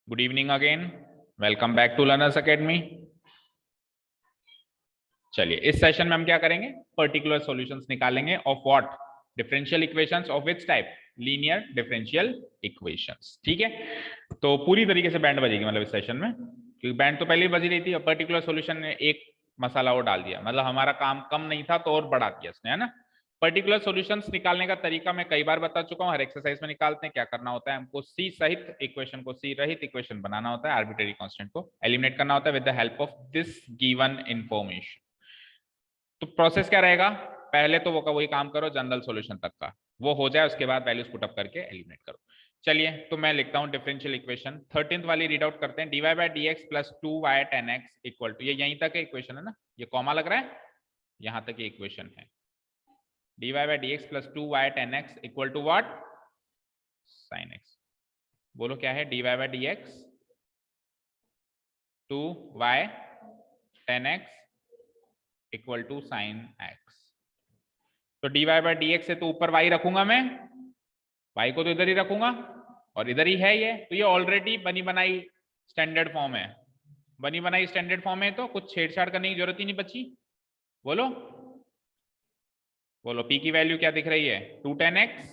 Good evening again. Welcome back to Learners Academy. चलिए इस session में हम क्या करेंगे, पर्टिकुलर सॉल्यूशंस निकालेंगे of what, differential equations of which type, linear differential equations. ठीक है, तो पूरी तरीके से बैंड बजेगी मतलब इस सेशन में, क्योंकि बैंड तो पहले ही बजी रही थी और पर्टिकुलर सॉल्यूशन ने एक मसाला और डाल दिया, मतलब हमारा काम कम नहीं था तो और बढ़ा दिया इसने, है ना। पर्टिकुलर सॉल्यूशंस निकालने का तरीका मैं कई बार बता चुका हूं, हर एक्सरसाइज में निकालते हैं। क्या करना होता है, हमको सी सहित इक्वेशन को सी रहित इक्वेशन बनाना होता है, आर्बिट्रेरी कांस्टेंट को एलिमिनेट करना होता है with the help of this given information. तो प्रोसेस क्या रहेगा, पहले तो वो का वही काम करो, जनरल सॉल्यूशन तक का वो हो जाए, उसके बाद वैल्यूज पुट अप करके एलिमिनेट करो। चलिए तो मैं लिखता हूं डिफरेंशियल इक्वेशन 13th वाली रीड आउट करते हैं। dy by d x plus 2y tan x equal to, ये यहीं तक इक्वेशन है ना, ये कॉमा लग रहा है, यहां तक ये इक्वेशन है। dy by d x plus 2y tan x equal to what, sin x। बोलो क्या है, dy by d x 2y tan x equal to sine x। तो dy बाई डी एक्स से तो ऊपर y रखूंगा मैं, y को तो इधर ही रखूंगा और इधर ही है ये, तो ये ऑलरेडी बनी बनाई स्टैंडर्ड फॉर्म है। बनी बनाई स्टैंडर्ड फॉर्म है तो कुछ छेड़छाड़ करने की जरूरत ही नहीं बची। बोलो बोलो p की वैल्यू क्या दिख रही है, 2 tan x,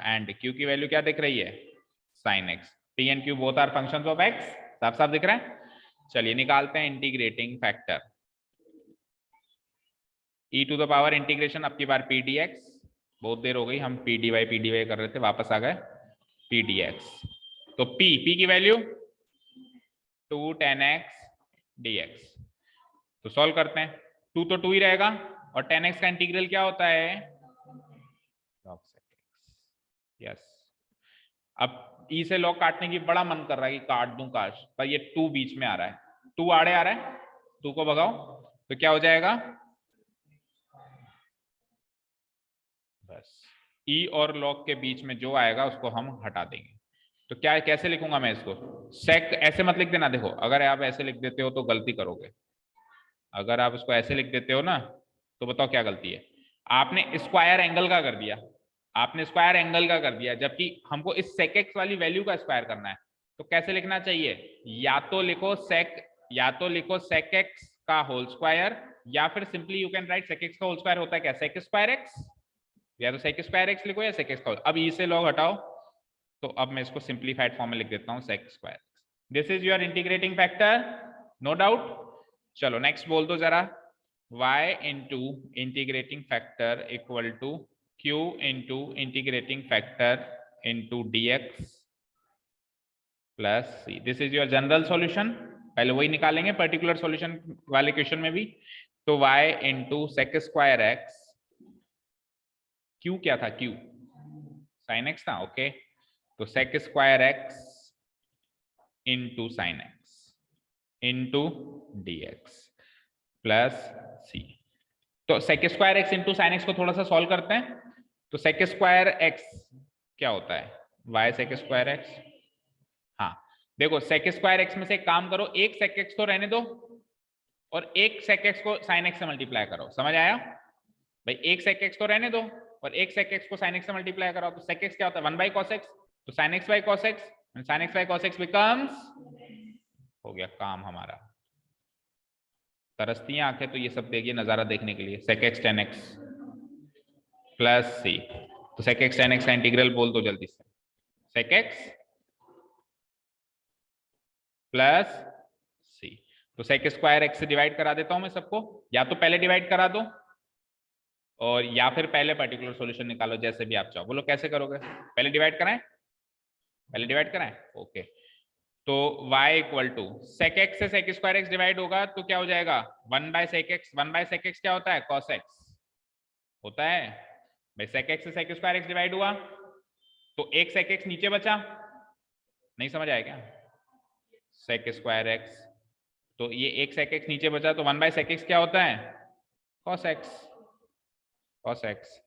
एंड q की वैल्यू क्या दिख रही है, sin x। p and q both are functions of x, साफ साफ दिख रहा है। चलिए निकालते हैं integrating factor, e to the power integration अब की बार p dx, बहुत देर हो गई हम p dy कर रहे थे, वापस आ गए p dx। तो p की वैल्यू 2 tan x dx, तो सॉल्व करते हैं। 2 तो 2 ही रहेगा और tan x का इंटीग्रल क्या होता है, यस। अब e से log काटने की बड़ा मन कर रहा है कि काट दूं काश, पर ये 2 बीच में आ रहा है, 2 आड़े आ रहा है, 2 को भगाओ तो क्या हो जाएगा, बस e और log के बीच में जो आएगा उसको हम हटा देंगे। तो क्या कैसे लिखूंगा मैं इसको, सेक ऐसे मत लिख देना, देखो अगर आप ऐसे लिख देते हो तो गलती करोगे, अगर आप इसको ऐसे लिख देते हो ना तो बताओ क्या गलती है। आपने स्क्वायर एंगल का कर दिया, आपने स्क्वायर एंगल का कर दिया, जबकि हमको इस सेक एक्स वाली वैल्यू का स्क्वायर करना है। तो कैसे लिखना चाहिए, या तो लिखो सेक एक्स का होल स्क्वायर, या फिर simply you can write sec x का होल स्क्वायर होता है क्या, सेक स्क्वायर एक्स, या तो सेक स्क्वायर एक्स लिखो या सेक एक्स का। अब ई से लॉग हटाओ, तो अब मैं इसको सिंप्लीफाइड फॉर्म में लिख देता हूं sec square. This is your integrating factor, no doubt. चलो नेक्स्ट बोल दो जरा, y into integrating factor equal to q into integrating factor into dx plus c। This is your general solution, पहले वही निकालेंगे पर्टिकुलर सॉल्यूशन वाले question में भी। तो y into sec square x, q क्या था, q साइन x था, ओके। तो sec square x into sine x into dx plus c। तो sec square x into sine x को थोड़ा सा सॉल्व करते हैं। तो सेक स्क्वायर एक्स क्या होता है, वाई सेक स्क्वायर एक्स। हाँ देखो सेक स्क्वायर एक्स में से एक काम करो, एक सेक एक्स तो रहने दो और एक सेक एक्स को साइन एक्स से मल्टीप्लाई करो, समझ आया भाई, एक सेक एक्स तो रहने दो और एक सेक एक्स को साइन एक्स से मल्टीप्लाई करो। तो सेक एक्स क्या होता है, 1 बाई कॉस एक्स, तो sine x by cos x, sine x by cos x becomes, हो गया काम हमारा। तरसती हैं आंखें तो ये सब देखिए नजारा देखने के लिए, sec x tan x plus c. तो सेक एक्स टेन एक्स का इंटीग्रल बोल दो जल्दी से, सेक एक्स प्लस सी। तो सेक स्क्वायर एक्स से डिवाइड करा देता हूं मैं सबको, या तो पहले डिवाइड करा दो और या फिर पहले पर्टिकुलर सॉल्यूशन निकालो, जैसे भी आप चाहो। बोलो कैसे करोगे, पहले डिवाइड कराएं, पहले डिवाइड कराएं, ओके। तो y equal to sec x से सेक स्क्वायर एक्स डिवाइड होगा तो क्या हो जाएगा, 1 by sec x. 1 by sec x क्या होता है, कॉस एक्स होता है भाई। सेक एक्स से सेक स्क्वायर एक्स डिवाइड हुआ तो एक सेक एक्स नीचे बचा, नहीं समझ आया क्या, सेक स्क्वायर एक्स, तो ये एक सेक एक्स नीचे बचा, तो 1 बाय सेक एक्स क्या होता है, cos x, cos x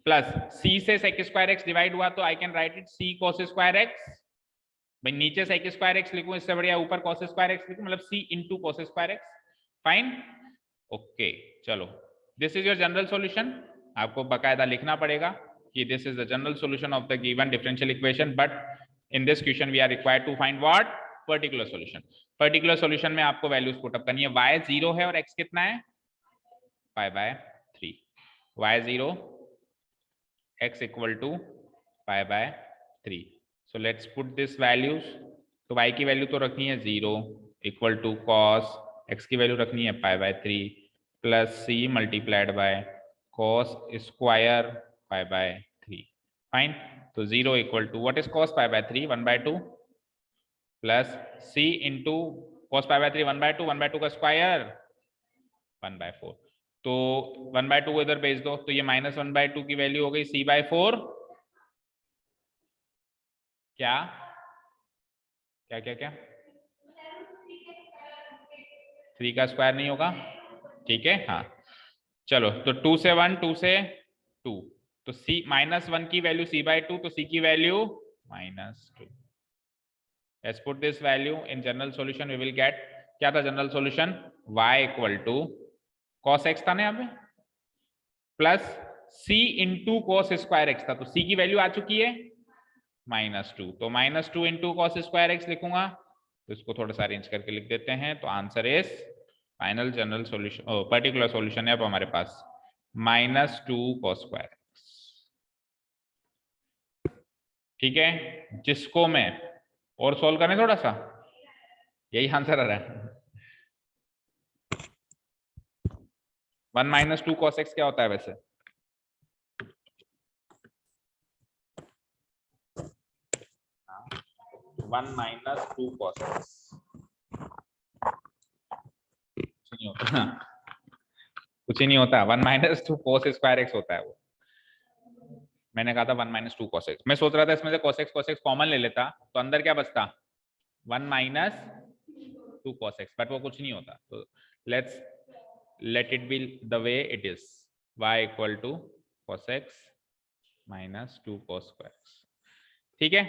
plus c से सेक स्क्वायर एक्स डिवाइड हुआ तो I can write it c cos square x. भाई नीचे सेक स्क्वायर एक्स लिखूं इससे बढ़िया ऊपर कॉस स्क्वायर एक्स लिखूं, मतलब c into cos square x, fine, okay. चलो this is your general solution, आपको बकायदा लिखना पड़ेगा कि this is the general solution of the given differential equation, but in this question we are required to find what, particular solution. Particular solution में आपको values put up करनी है। y 0 है और x कितना है, pi by 3। y 0 x equal to pi by 3। So let's put this values. तो y की वैल्यू तो रखनी है 0 इक्वल टू कॉस, x की वैल्यू रखनी है pi by 3 plus c multiplied by cos square pi by 3। Fine. तो 0 equal to what is cos pi by 3, 1/2 plus c into cos pi by 3 1/2, 1/2 का square 1/4। तो 1/2 को इधर भेज दो, तो ये -1/2 की वैल्यू हो गई c/4। क्या क्या क्या क्या 3 का स्क्वायर नहीं होगा, ठीक है। हाँ चलो, तो 2 से 1, 2 से 2, तो c -1 की वैल्यू c/2, तो c की value -2। Let's put this value in general solution. We will get, क्या था general solution, y equal to cos x था ना यहाँ पे, plus c into cos square x था, तो c की वैल्यू आ चुकी है -2, तो -2 इंटू कॉस स्क्वायर एक्स लिखूंगा, तो इसको थोड़ा सा अरेंज करके लिख देते हैं। तो answer is final general solution, particular solution है अब हमारे पास -2 कॉस स्क्वायर एक्स। ठीक है, जिसको मैं और सॉल्व करें थोड़ा सा, यही आंसर आ रहा है। 1 - 2 cos x क्या होता है वैसे, one minus two cos x कुछ नहीं होता, कुछ ही नहीं होता। 1 - 2 cos स्क्वायर x होता है वो। मैंने कहा था 1 - 2 cos x, मैं सोच रहा था इसमें से cos x कॉमन ले लेता तो अंदर क्या बचता, 1 - 2 cos x, बट वो कुछ नहीं होता। तो let's let it be the way it is, y equal to cos x -2 cos square x। ठीक है,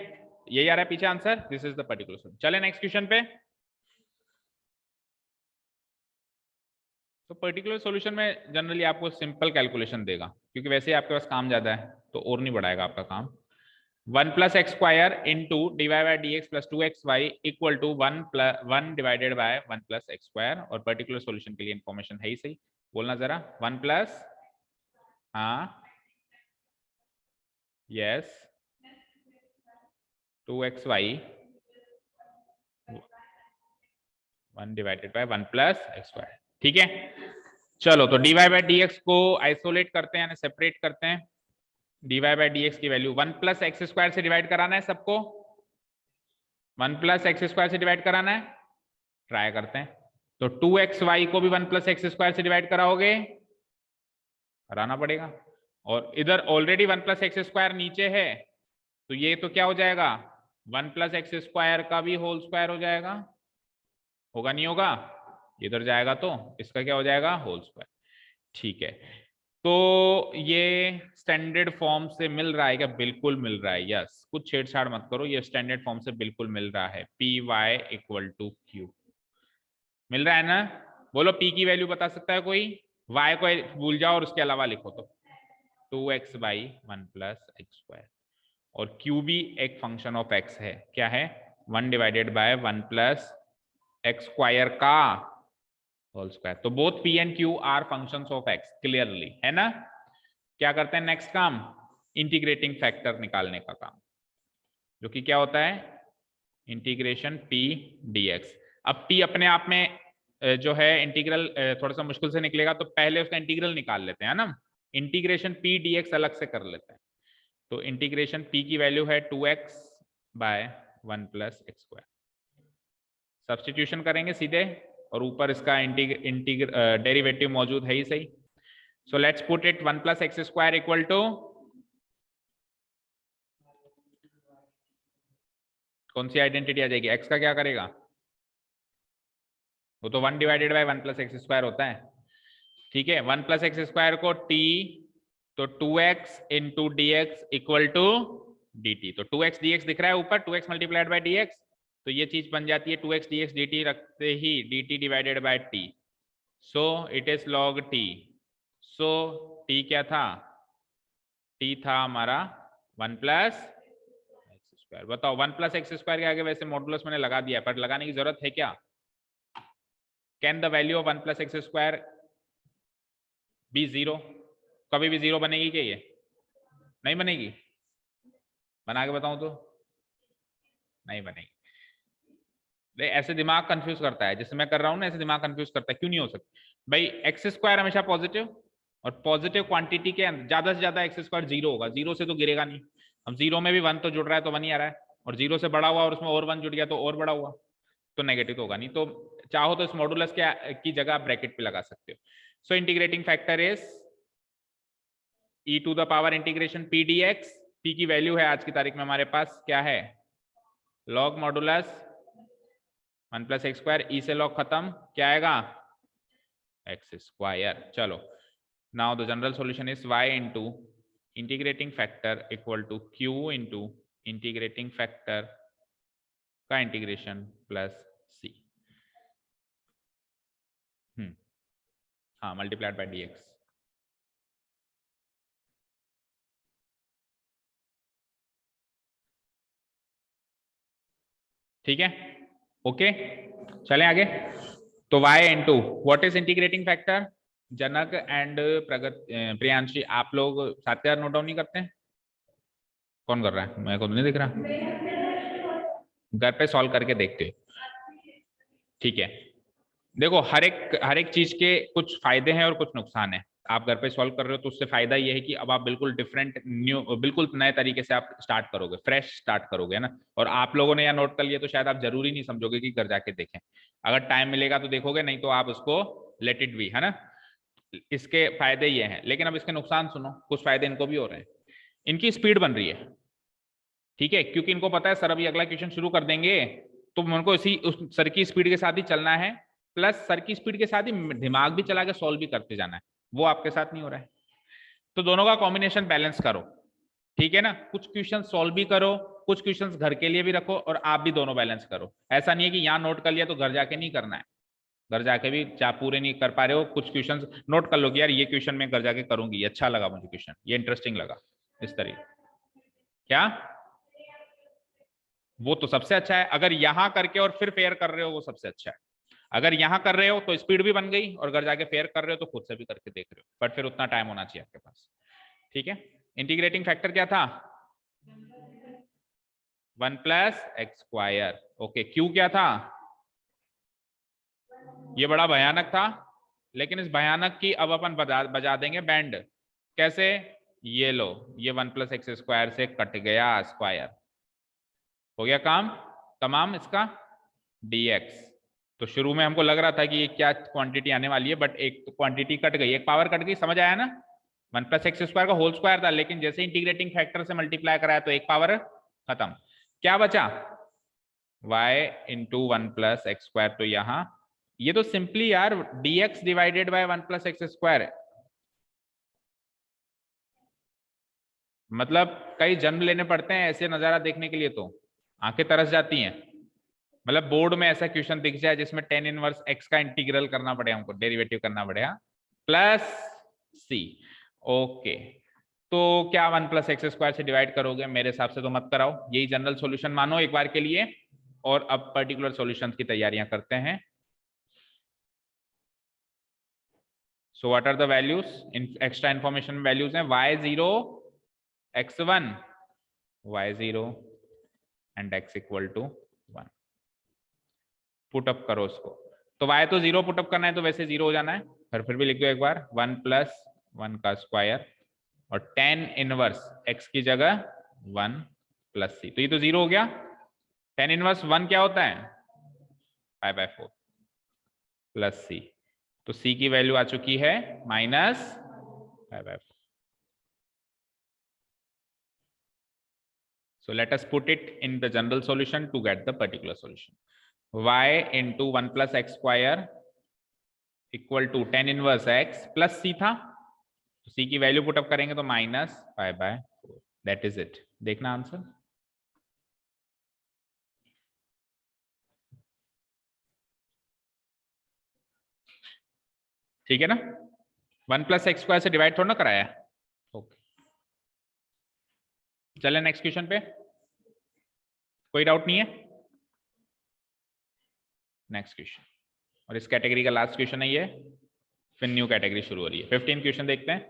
यही आ रहा है पीछे answer, this is the particular solution. चले नेक्स्ट क्वेश्चन पे। तो पर्टिकुलर सॉल्यूशन में जनरली आपको सिंपल कैलकुलेशन देगा, क्योंकि वैसे ही आपके पास काम ज्यादा है तो और नहीं बढ़ाएगा आपका काम। 1 + x² into dy/dx plus 2xy equal to 1 divided by 1 + x²। और पर्टिकुलर सॉल्यूशन के लिए इंफॉर्मेशन है ही सही, बोलना जरा। 1 प्लस, हाँ yes, 2xy 1 divided by 1 + x²। ठीक है, चलो तो dy/dx को आइसोलेट करते हैं, यानी सेपरेट करते हैं। dy/dx की वैल्यू 1 + x² से डिवाइड कराना है सबको, 1 + x² से डिवाइड कराना है, ट्राई करते हैं। तो 2xy को भी 1 + x² से डिवाइड कराओगे, कराना पड़ेगा। और इधर ऑलरेडी 1 + x² नीचे है, तो ये तो क्या हो जाएगा, 1 + x² का भी होल स्क्वायर हो जाएगा, होगा नहीं होगा, इधर जाएगा तो इसका क्या हो जाएगा, होल स्क्वायर। ठीक है, तो ये स्टैंडर्ड फॉर्म से मिल रहा है क्या, बिल्कुल मिल रहा है, यस, कुछ छेड़छाड़ मत करो, ये स्टैंडर्ड फॉर्म से बिल्कुल मिल रहा है। py इक्वल टू q मिल रहा है ना, बोलो p की वैल्यू बता सकता है कोई, y को भूल जाओ और उसके अलावा लिखो तो 2x/1 + x²। और q भी एक फंक्शन ऑफ x है, क्या है, 1 डिवाइडेड बाय 1 + x² का होल स्क्वायर। तो both p and q are functions of x, clearly है ना। क्या करते हैं नेक्स्ट काम, इंटीग्रेटिंग फैक्टर निकालने का काम, जो कि क्या होता है, इंटीग्रेशन p dx। अब p अपने आप में जो है इंटीग्रल थोड़ा सा मुश्किल से निकलेगा, तो पहले उसका इंटीग्रल निकाल लेते हैं ना, इंटीग्रेशन p dx अलग से कर लेते हैं। तो इंटीग्रेशन p की वैल्यू है 2x/1 + x²। सब्स्टिट्यूशन करेंगे सीधे, और ऊपर इसका डेरिवेटिव मौजूद है ही सही। So let's put it 1 + x² equal to, कौन सी आइडेंटिटी आ जाएगी, x का क्या करेगा, वो तो 1 डिवाइडेड बाय 1 + x² होता है। ठीक है, 1 + x² को t, तो 2x into dx equal to dt। तो 2x dx दिख रहा है ऊपर, 2x मल्टीप्लाइड बाय dx, तो ये चीज बन जाती है 2x dx dt रखते ही dt divided by t। So it is log t। So t क्या था, t था हमारा 1 + x²। स्क्वायर। बताओ 1 प्लस एक्स स्क्वायर के आगे वैसे मॉडुलस मैंने लगा दिया है, पर लगाने की जरूरत है क्या? Can the value of 1 plus x square be zero? कभी भी जीरो बनेगी क्या? ये नहीं बनेगी। बना के बताऊं तो नहीं बनेगी। ऐसे दिमाग कंफ्यूज करता है, जैसे मैं कर रहा हूं ना, ऐसे दिमाग कंफ्यूज करता है। क्यों नहीं हो सकता भाई? एक्स स्क्वायर हमेशा पॉजिटिव, और पॉजिटिव क्वांटिटी के अंदर ज्यादा से ज्यादा एक्स स्क्वायर जीरो होगा, जीरो से तो गिरेगा नहीं। अब जीरो में भी वन तो जुड़ रहा है तो वन ही आ रहा है, और जीरो से बड़ा हुआ और उसमें और वन जुड़ गया तो और बड़ा हुआ, तो नेगेटिव तो होगा नहीं। तो चाहो तो इस मॉडुलस के की जगह आप ब्रैकेट पे लगा सकते हो। So integrating factor is e to the power integration p d x. P की वैल्यू है आज की तारीख में हमारे पास क्या है? Log modulus 1 plus x square. E से लॉग खत्म, क्या आएगा? X square. चलो, now the general solution is y into integrating factor equal to q into integrating factor का इंटीग्रेशन प्लस c। हाँ, मल्टीप्लाइड बाय dx। ठीक है, ओके, चलें आगे। तो y into what is integrating factor? Janak and प्रगत प्रियांशी, आप लोग साथ के साथ नोट डाउन नहीं करते हैं? कौन कर रहा है? मेरे को तो नहीं दिख रहा। घर पे सॉल्व करके देखते हो, ठीक है। देखो, हर एक चीज के कुछ फायदे हैं और कुछ नुकसान है। आप घर पे सॉल्व कर रहे हो तो उससे फायदा ये है कि अब आप बिल्कुल डिफरेंट न्यू, बिल्कुल नए तरीके से आप स्टार्ट करोगे, फ्रेश स्टार्ट करोगे ना। और आप लोगों ने यहाँ नोट कर लिया तो शायद आप जरूरी नहीं समझोगे कि घर जाके देखें। अगर टाइम मिलेगा तो देखोगे, नहीं तो आप उसको लेट इट बी, है ना। इसके फायदे ये हैं, लेकिन अब इसके नुकसान सुनो। कुछ फायदे इनको भी हो रहे हैं। इनकी स्पीड बन रही है, ठीक है, क्योंकि इनको पता है सर अभी अगला क्वेश्चन शुरू कर देंगे, तो उनको इसी उस सर की स्पीड के साथ ही चलना है, प्लस सर की स्पीड के साथ ही दिमाग भी चला के सॉल्व भी करते जाना है। वो आपके साथ नहीं हो रहा है, तो दोनों का कॉम्बिनेशन बैलेंस करो, ठीक है ना। कुछ क्वेश्चन सॉल्व भी करो, कुछ क्वेश्चन घर के लिए भी रखो, और आप भी दोनों बैलेंस करो। ऐसा नहीं है कि यहाँ नोट कर लिया तो घर जाके नहीं करना है। घर जाके भी चाहे पूरे नहीं कर पा रहे हो, कुछ क्वेश्चन नोट कर लो कि यार ये क्वेश्चन मैं घर जाके करूंगी, ये अच्छा लगा मुझे क्वेश्चन, ये इंटरेस्टिंग लगा, इस तरीके। क्या? वो तो सबसे अच्छा है। अगर यहां करके और फिर फेयर कर रहे हो, वो सबसे अच्छा है। अगर यहां कर रहे हो तो स्पीड भी बन गई, और घर जाके फेयर कर रहे हो तो खुद से भी करके देख रहे हो, बट फिर उतना टाइम होना चाहिए आपके पास, ठीक है। इंटीग्रेटिंग फैक्टर क्या था? 1 plus x square. Okay, Q क्या था? ये बड़ा भयानक था, लेकिन इस भयानक की अब अपन बजा देंगे बैंड। कैसे? ये लो, ये 1 प्लस एक्स स्क्वायर से कट गया स्क्वायर, हो गया काम तमाम इसका dx। तो शुरू में हमको लग रहा था कि ये क्या क्वांटिटी आने वाली है, बट एक तो क्वांटिटी कट गई, एक पावर कट गई, समझ आया ना। 1 प्लस एक्स स्क्वायर का होल स्क्वायर था, लेकिन जैसे इंटीग्रेटिंग फैक्टर से मल्टीप्लाई कराया तो एक पावर खत्म। क्या बचा? y into 1 plus x square. तो यहाँ ये तो सिंपली यार dx divided by 1 plus x square है। मतलब कई जन्म लेने पड़ते हैं ऐसे नजारा देखने के लिए, तो आंखें तरस जाती हैं। मतलब बोर्ड में ऐसा क्वेश्चन दिख जाए जिसमें टेन इनवर्स एक्स का इंटीग्रल करना पड़े, हमको डेरिवेटिव करना पड़ेगा, प्लस सी। ओके, तो क्या 1 प्लस एक्स स्क्वायर से डिवाइड करोगे? मेरे हिसाब से तो मत कराओ, यही जनरल सॉल्यूशन मानो एक बार के लिए, और अब पर्टिकुलर सॉल्यूशन की तैयारियां करते हैं। So what are the values? Extra information values हैं y0 x1 y0 and x equal to 1। Put up करो उसको। तो y तो 0 पुटअप करना है तो वैसे 0 हो जाना है, फिर भी लिख दो एक बार 1 प्लस 1 का स्क्वायर, और 10 इनवर्स x की जगह 1 प्लस सी। तो ये तो 0 हो गया। 10 इनवर्स 1 क्या होता है? 5/4 प्लस सी। तो सी की वैल्यू आ चुकी है -5/4। So let us put it in the general solution to get the particular solution. Y into 1 plus x square equal to 10 inverse x plus सी था, तो सी की वैल्यू पुटअप करेंगे तो -5/4। That is it. देखना आंसर। ठीक है ना। 1 प्लस एक्स स्क्वायर से डिवाइड थोड़ा ना कराया। ओके, चले नेक्स्ट क्वेश्चन पे। कोई डाउट नहीं है? नेक्स्ट क्वेश्चन, और इस कैटेगरी का लास्ट क्वेश्चन है ये, फिर न्यू कैटेगरी शुरू हो रही है। 15 क्वेश्चन देखते हैं।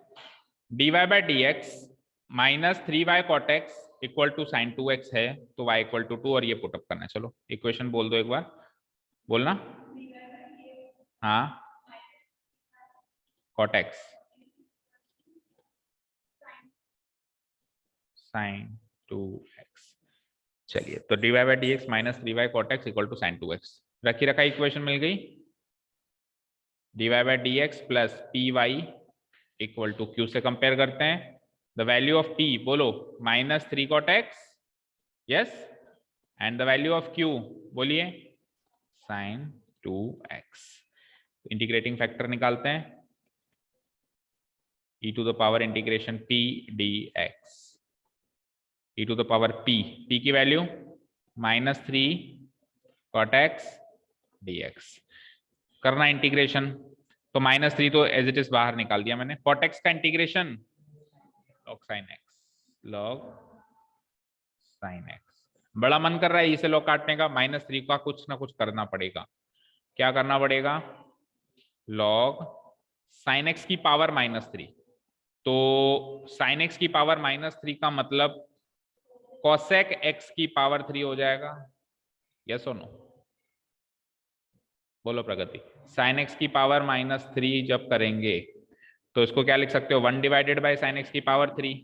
dy by d x minus 3y cot x equal to sine 2x है, तो y इक्वल टू 2, और ये पुटअप करना है। चलो इक्वेशन बोल दो एक बार, बोलना। हाँ, cot x साइन 2x। चलिए, तो dy by d x minus 3y cot x equal to sine 2x रखी रखा इक्वेशन मिल गई। dy by d x plus p y equal to q से कंपेयर करते हैं। द वैल्यू ऑफ t बोलो minus 3 cot x, yes, and the value of q बोलिए sine 2x। Integrating factor निकालते हैं, e to the power integration p dx, e to the power p की value minus 3 cot x dx। करना integration, तो minus 3 तो as it is बाहर निकाल दिया मैंने। cot x का integration log sin x, log sin x। बड़ा मन कर रहा है इसे log काटने का, माइनस 3 का कुछ ना कुछ करना पड़ेगा। क्या करना पड़ेगा? log sin x की पावर माइनस 3, तो sin x की पावर माइनस 3 का मतलब cosec x की पावर 3 हो जाएगा। यस और नो? बोलो प्रगति। sin x की पावर माइनस 3 जब करेंगे तो इसको क्या लिख सकते हो? 1 डिवाइडेड बाई साइन एक्स की पावर 3,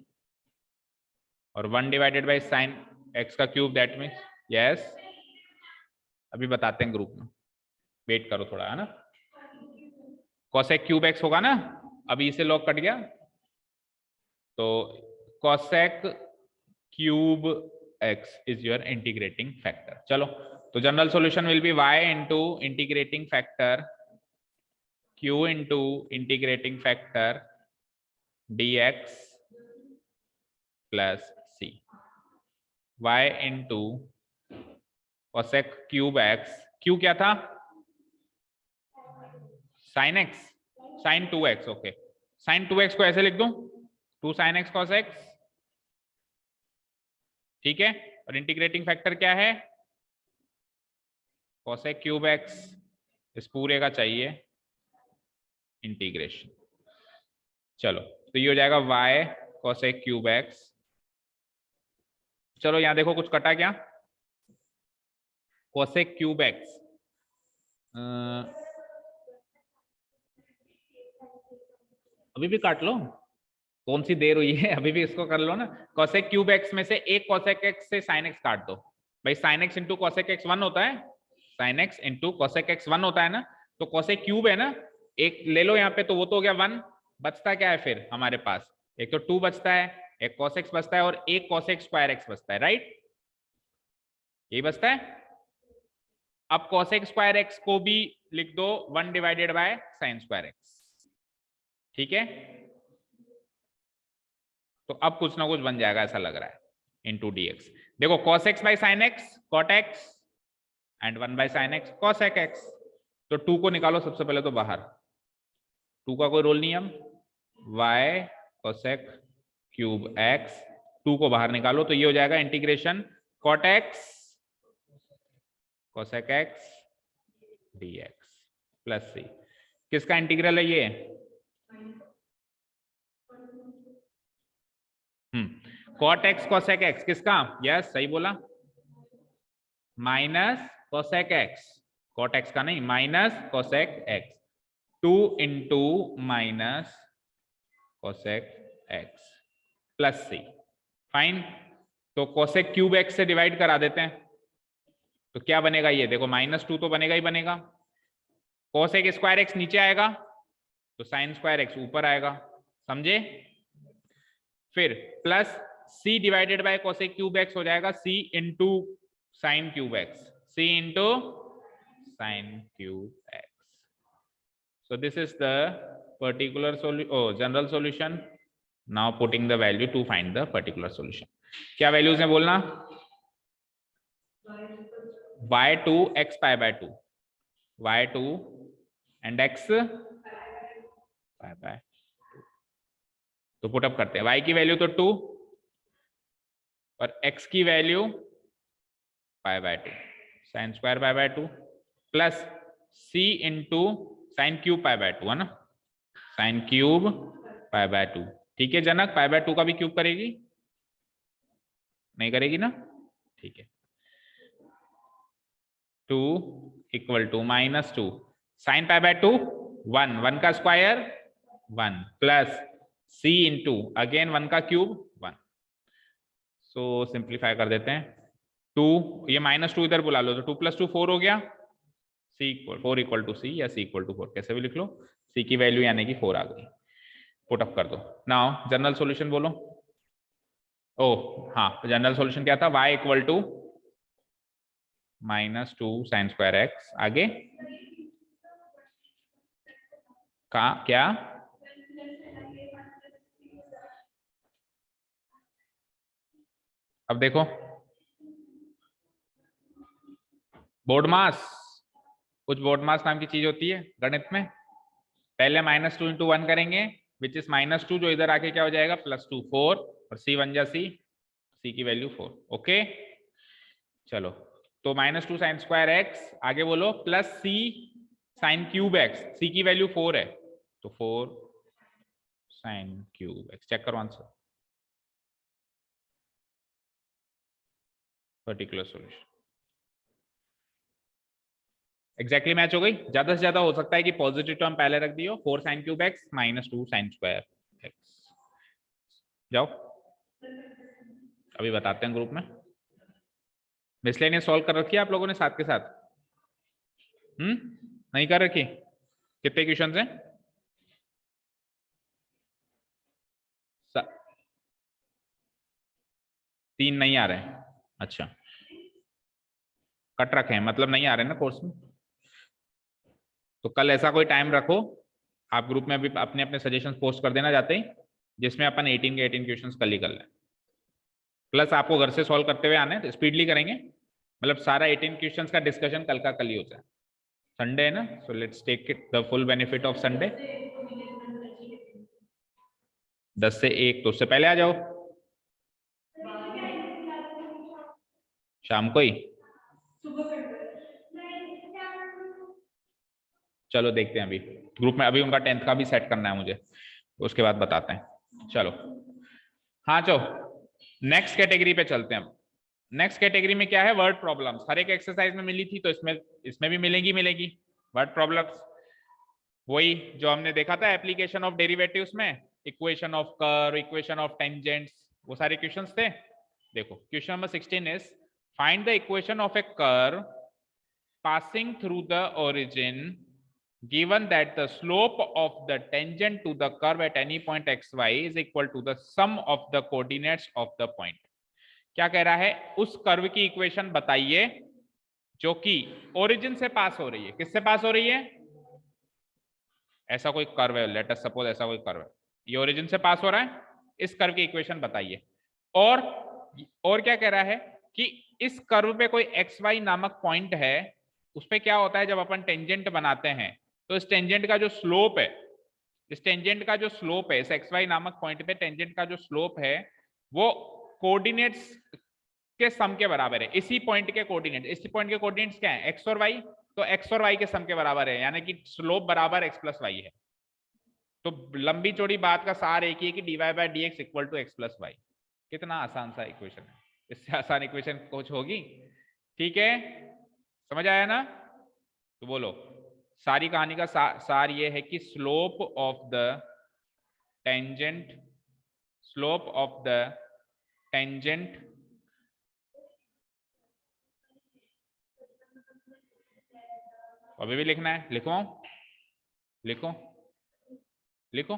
और 1 डिवाइडेड बाई साइन एक्स का क्यूब, दैट मीन्स यस। अभी बताते हैं ग्रुप में, वेट करो थोड़ा, है ना। cosec क्यूब एक्स होगा ना, अभी इसे लॉग कट गया, तो cosec cube x is your integrating factor. चलो, तो general solution will be y into integrating factor q into integrating factor dx plus c, y into cosec cube x, q क्या था? sin x, sin 2x, okay. sin 2x को ऐसे लिख दूं, 2 sin x cos x, ठीक है। और integrating factor क्या है? cosec क्यूब x, इस पूरे का चाहिए इंटीग्रेशन। चलो, तो ये हो जाएगा y cosec क्यूब x। चलो यहां देखो कुछ कटा क्या? cosec क्यूब x, अभी भी काट लो, कौन सी देर हुई है, अभी भी इसको कर लो ना। cosec क्यूब x में से एक cosec x से sin x काट दो भाई। sin x into cosec x 1 होता है, sin x into cosec x 1 होता है ना, तो cosec क्यूब है ना, एक ले लो यहाँ पे, तो वो तो हो गया 1। बचता क्या है फिर हमारे पास? एक तो 2 बचता है, एक cos x बचता है, और एक cosec स्क्वायर x बचता है, राइट? यही बचता है। अब cosec स्क्वायर x को भी लिख दो 1 divided bye sin square x, ठीक है। तो अब कुछ ना कुछ बन जाएगा ऐसा लग रहा है, इंटू dx। देखो cos x by sine x cot x and 1 by sine x cosec x, तो 2 को निकालो सबसे पहले तो बाहर, 2 का कोई रोल नहीं है। अब y cosec क्यूब x, 2 को बाहर निकालो, तो ये हो जाएगा integration cot x cosec x dx plus c। किसका इंटीग्रल है ये? cot x cosec x किसका? यस, सही बोला, minus cosec x, cot x का नहीं, minus cosec x, 2 into minus cosec x plus c। Fine, तो cosec क्यूब x से डिवाइड करा देते हैं, तो क्या बनेगा? ये देखो -2 तो बनेगा ही बनेगा, cosec स्क्वायर x नीचे आएगा, तो sin स्क्वायर x ऊपर आएगा, समझे? फिर plus c divided by cosec cube x हो जाएगा c into sine cube x, c into sine cube x। So this is the particular solution, oh, general solution. Now putting the value to find the particular solution. क्या values है बोलना? y2 x pi by 2, y2 and x pi by 2। तो put up करते हैं, y की value तो 2 और x की value pi by 2, sine square pi by 2 plus c into sine cube pi by 2 है ना, साइन क्यूब पाई बाय 2। ठीक है जनक, पाई बाय 2 का भी क्यूब करेगी? नहीं करेगी ना, ठीक है। 2 equal to -2 sine pi by 2 1, 1 का square 1 plus c into again 1 का क्यूब 1। सो सिंप्लीफाई कर देते हैं, 2 ये -2 इधर बुला लो तो 2 + 2 4 हो गया,4 इक्वल टू सी या c इक्वल टू 4 कैसे भी लिख लो, c की वैल्यू यानी कि 4 आ गई। पुट अप कर दो। नाउ जनरल सॉल्यूशन बोलो। ओ हाँ, जनरल सॉल्यूशन क्या था, y equal to -2 sine square x, आगे का क्या, अब देखो बोर्ड मास, कुछ बोर्ड मास नाम की चीज होती है गणित में। पहले -2 इंटू 1 करेंगे विच इज -2, जो इधर आके क्या हो जाएगा +2 4 और c बन जा c की वैल्यू 4। ओके चलो, तो -2 साइन स्क्वायर x, आगे बोलो plus c sine cube x, c की वैल्यू 4 है तो 4 साइन क्यूब x। चेक करो answer, particular solution exactly match हो गई। ज्यादा से ज्यादा हो सकता है कि पॉजिटिव टर्म पहले रख दियो, 4 sine cube x -2 sine square x। जाओ अभी बताते हैं ग्रुप में। मिसलेनियस सॉल्व कर रखी है आप लोगों ने साथ के साथ? नहीं कर रखी? कितने क्वेश्चन हैं? 3 नहीं आ रहे हैं, अच्छा कट रखे हैं मतलब नहीं आ रहे ना कोर्स में। तो कल ऐसा कोई टाइम रखो, आप ग्रुप में अभी अपने अपने सजेशंस पोस्ट कर देना जाते ही, जिसमें अपन 18 के 18 क्वेश्चंस कल ही कर लें। प्लस आपको घर से सॉल्व करते हुए आने, तो स्पीडली करेंगे, मतलब सारा 18 क्वेश्चंस का डिस्कशन कल का कल ही हो जाए। संडे है ना, so let's take it the full benefit of Sunday. 10 से 1 तो उससे पहले आ जाओ, शाम को ही। चलो देखते हैं, अभी ग्रुप में अभी उनका 10th का भी सेट करना है मुझे, उसके बाद बताते हैं। चलो हाँ चलो नेक्स्ट कैटेगरी पे चलते हैं। नेक्स्ट कैटेगरी में क्या है, वर्ड प्रॉब्लम्स। हर एक एक्सरसाइज में मिली थी तो इसमें भी मिलेगी वर्ड प्रॉब्लम्स। वही जो हमने देखा था एप्लीकेशन ऑफ डेरिवेटिव्स में, equation of curve, equation of tangents, वो सारे क्वेश्चंस थे। देखो question number 16 is find the equation of A curve passing through the origin given that the slope of the tangent to the curve at any point xy is equal to the sum of the coordinates of the point। क्या कह रहा है, उस curve की equation बताइए जो कि origin से पास हो रही है। किससे पास हो रही है? ऐसा कोई कर्व है, लेट अस सपोज ऐसा कोई कर्व है, ये ओरिजिन से पास हो रहा है, इस कर्व की इक्वेशन बताइए। और क्या कह रहा है कि इस कर्व पे कोई एक्स वाई नामक पॉइंट है, उस पे क्या होता है जब अपन टेंजेंट बनाते हैं तो इस टेंजेंट का जो स्लोप है, इस टेंजेंट का जो स्लोप है, इस एक्स वाई नामक पॉइंट पे टेंजेंट का जो स्लोप है वो कोऑर्डिनेट्स के सम के बराबर है। इसी पॉइंट के कोऑर्डिनेट, इसी पॉइंट के कोऑर्डिनेट्स क्या है, एक्स और वाई, तो एक्स और वाई के सम के बराबर है, यानी कि स्लोप बराबर एक्स प्लस वाई है। तो लंबी चौड़ी बात का सार एक ही है कि dy by dx equal to x plus y. कितना आसान सा इक्वेशन है, इससे आसान इक्वेशन कुछ होगी? ठीक है, समझ आया ना? तो बोलो, सारी कहानी का सार ये है कि slope of the tangent, slope of the tangent अभी भी लिखना है, लिखो लिखो लिखो,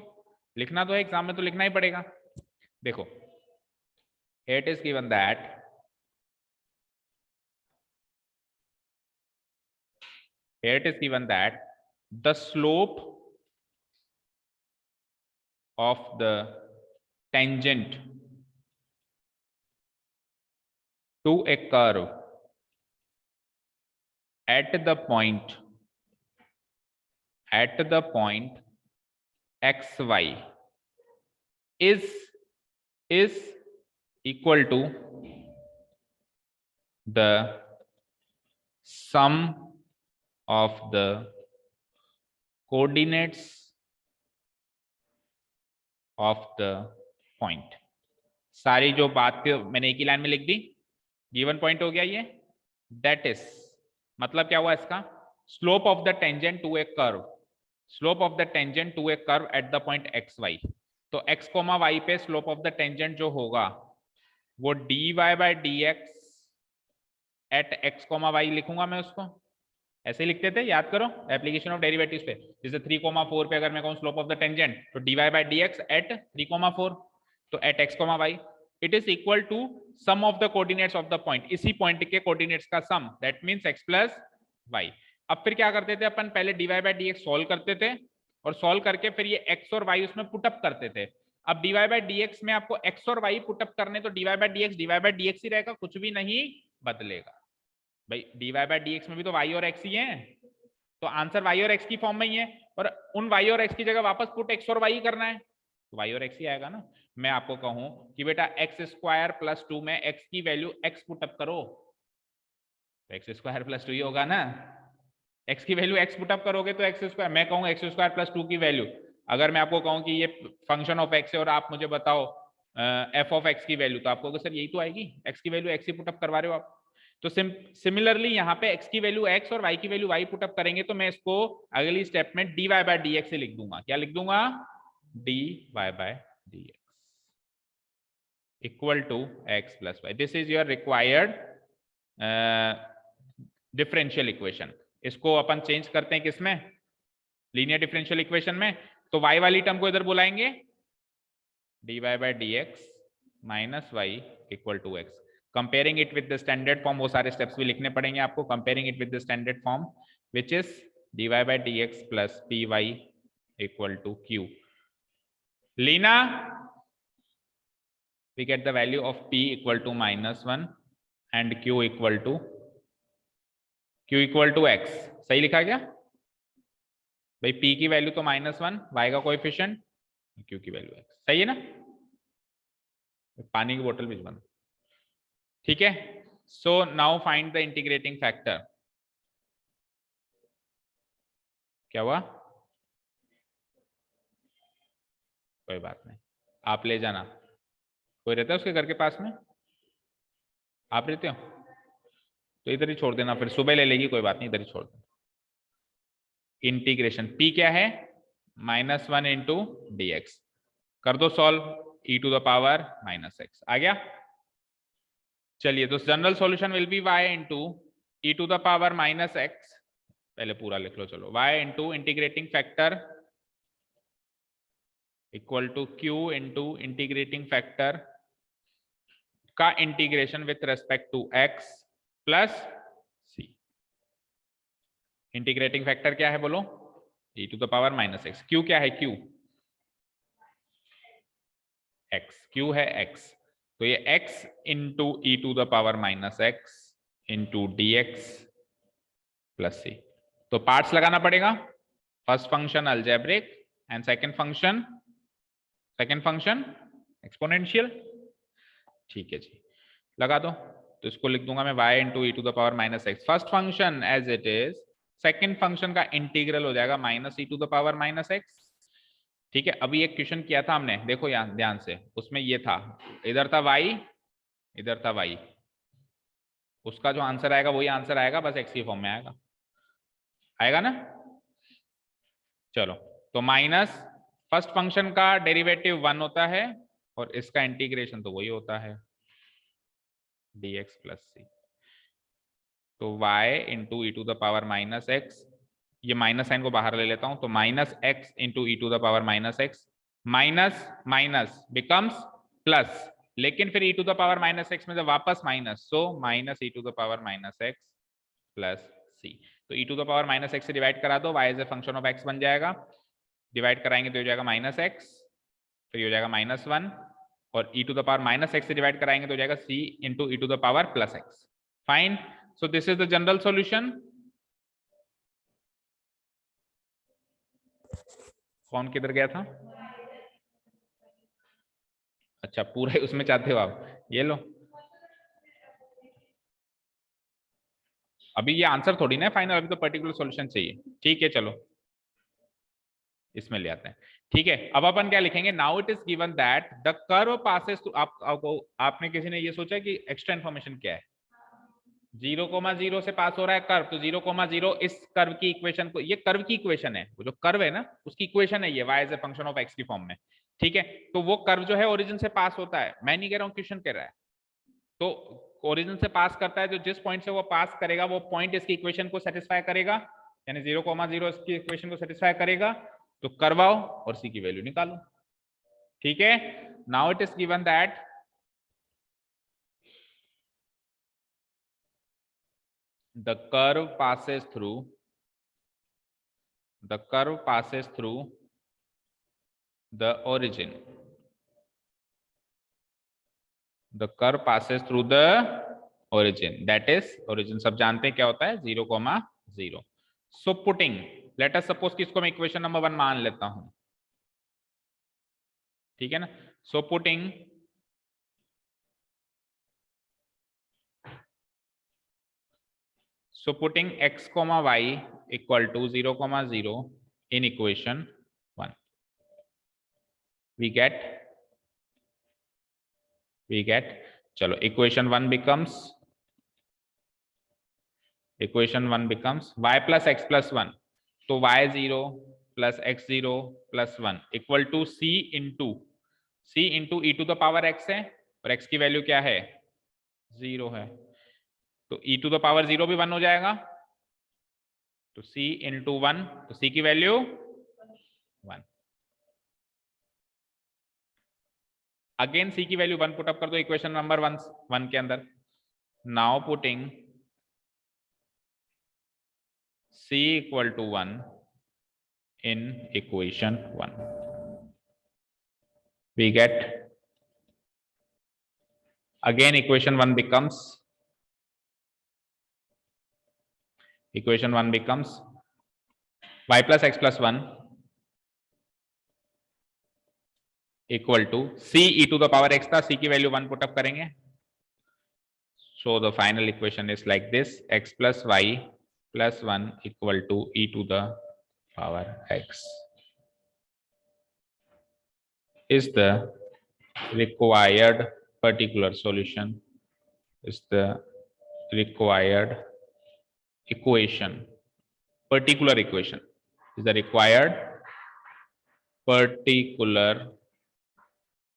लिखना तो है, एग्जाम में तो लिखना ही पड़ेगा। देखो it is given that here it is given that the slope of the tangent to a curve at the point xy is equal to the sum of the coordinates of the point. सारी जो बात थी मैंने एक ही line में लिख दी, given point हो गया ये। दैट इज मतलब क्या हुआ इसका, slope of the tangent to a curve, slope of the tangent to a curve at the point x y. तो x कोमा वाई पे स्लोप ऑफ द टेंजेंट जो होगा वो dy by dx at x comma y लिखूंगा मैं उसको, ऐसे लिखते थे, याद करो एप्लीकेशन ऑफ डेरिवेटिव्स पे। जैसे 3,4 पे अगर मैं कहूँ स्लोप ऑफ द टेंजेंट तो dy बाय dx एट 3,4, तो at x comma y it is equal to sum of the coordinates of the point, इसी पॉइंट के कोऑर्डिनेट्स का sum, that means x plus y. अब फिर क्या करते थे अपन, पहले dy बाय dx सॉल्व करते थे और सॉल्व करके फिर ये x और y उसमें पुटअप करते थे। अब dy बाय dx में आपको x और y पुटअप करने, तो dy बाय dx ही रहेगा, कुछ भी नहीं बदलेगा भाई। dy बाय dx में भी तो y और x ही है, तो आंसर y और x की फॉर्म में ही है, और उन y और x की जगह वापस पुट x और y करना है, तो y और x ही आएगा ना। मैं आपको कहूं कि बेटा एक्स स्क्वायर प्लस 2 में x की वैल्यू x पुटअप करो, तो एक्स स्क्वायर प्लस 2 ही होगा ना। x की वैल्यू x पुटअप करोगे तो एक्स स्क्वायर, मैं कहूँ एक्स स्क्वायर प्लस 2 की वैल्यू, अगर मैं आपको कहूँ कि ये फंक्शन ऑफ x है और आप मुझे बताओ f ऑफ x की वैल्यू, तो आपको सर यही तो आएगी, x की वैल्यू x ही पुटअप करवा रहे हो आप। तो सिमिलरली यहाँ पे x की वैल्यू x और y की वैल्यू y पुटअप करेंगे, तो मैं इसको अगली स्टेप में dy बाय dx से लिख दूंगा। क्या लिख दूंगा, dy by dx equal to x plus y. This is your required differential equation. इसको अपन चेंज करते हैं किसमें, लीनियर डिफरेंशियल इक्वेशन में। तो y वाली टर्म को इधर बुलाएंगे, dy by dx minus y equal to x. Comparing it with the standard form, वो सारे स्टेप्स भी लिखने पड़ेंगे आपको। Comparing it with the standard form which is dy by dx plus py equal to q। लीना, we get the value of p equal to -1 and q equal to x। सही लिखा क्या भाई, p की वैल्यू तो -1, y का coefficient, q की value x, सही है ना। पानी की बोतल भिजवा, ठीक है। So now find the integrating factor. क्या हुआ, कोई बात नहीं, आप ले जाना। कोई रहता है उसके घर के पास में, आप रहते हो तो इधर ही छोड़ देना, फिर सुबह ले लेगी, कोई बात नहीं, इधर ही छोड़ देना। इंटीग्रेशन p क्या है, -1 इंटू डी एक्स, कर दो solve, e to the power -x आ गया। चलिए, तो general solution will be y into e to the power -x, पहले पूरा लिख लो चलो, y into integrating factor equal to q into integrating factor का integration with respect to x plus c। Integrating factor क्या है बोलो, e to the power -x। q क्या है, q x, q है x, तो ये x into e to the power -x into d x plus c. तो parts लगाना पड़ेगा, first function algebraic and second function exponential. ठीक है जी, लगा दो। तो इसको लिख दूंगा मैं y into e to the power -x, first function as it is, second function का इंटीग्रल हो जाएगा -e to the power -x। ठीक है, अभी एक क्वेश्चन किया था हमने, देखो यहाँ ध्यान से, उसमें ये था, इधर था y, इधर था y, उसका जो आंसर आएगा वही आंसर आएगा, बस x की फॉर्म में आएगा, आएगा ना। चलो, तो माइनस फर्स्ट फंक्शन का डेरिवेटिव 1 होता है और इसका इंटीग्रेशन तो वही होता है dx प्लस सी। तो y into e to the power -x, ये माइनस साइन को बाहर ले लेता हूं, तो -x into e to the power -x, minus minus becomes plus, लेकिन फिर e to the power -x में जब वापस minus, so minus e to the power -x plus c. तो e to the power -x से divide करा दो, y as a function of x बन जाएगा, डिवाइड कराएंगे तो हो जाएगा -x, फिर हो जाएगा -1, और e to the power -x से डिवाइड कराएंगे तो हो जाएगा c into e to the power +x। Fine, so this is the general solution. कौन किधर गया था, अच्छा पूरा उसमें चाहते हो आप, ये लो। अभी ये आंसर थोड़ी ना फाइनल, अभी तो पर्टिकुलर सॉल्यूशन चाहिए। ठीक है चलो इसमें ले आते हैं। ठीक है, अब अपन क्या लिखेंगे, now it is given that the curve passes through, आपने किसी ने ये सोचा कि एक्स्ट्रा इन्फॉर्मेशन क्या है, 0,0 से पास हो रहा है कर्व, तो 0,0 इस कर्व की इक्वेशन को, ये कर्व की इक्वेशन है, वो जो कर्व है ना उसकी इक्वेशन है ये, y as a function of x की फॉर्म में। ठीक है, तो वो कर्व जो है ओरिजिन से पास होता है, मैं नहीं कह रहा हूं, क्वेश्चन कह रहा है। तो ओरिजिन से पास करता है, जो जिस पॉइंट से वो पास करेगा वो पॉइंट इसकी इक्वेशन को सेटिस्फाई करेगा, यानी 0,0 इसकी इक्वेशन को सेटिस्फाई करेगा, तो करवाओ और सी की वैल्यू निकालो। ठीक है, now it is given that the curve passes through the origin, the curve passes through the origin, that is origin सब जानते हैं क्या होता है, 0,0। so putting, let us suppose कि इसको मैं इक्वेशन नंबर 1 मान लेता हूं, ठीक है ना। so putting x, y equal to 0,0 in equation 1, we get चलो equation 1 becomes y plus x plus 1, तो y0 plus x0 plus 1 equal to c into e to the power x है, और x की वैल्यू क्या है, 0 है, तो e to the power 0 भी 1 हो जाएगा, तो c into 1, तो c की वैल्यू 1। अगेन c की वैल्यू 1 पुटअप कर दो इक्वेशन नंबर 1 के अंदर। Now putting c equal to 1 in equation 1, we get again equation 1 becomes y plus x plus 1 equal to c e to the power x था, c की value 1 put up करेंगे, so the final equation is like this, x plus y plus 1 equal to e to the power x is the required particular solution, is the required equation, particular equation is the required particular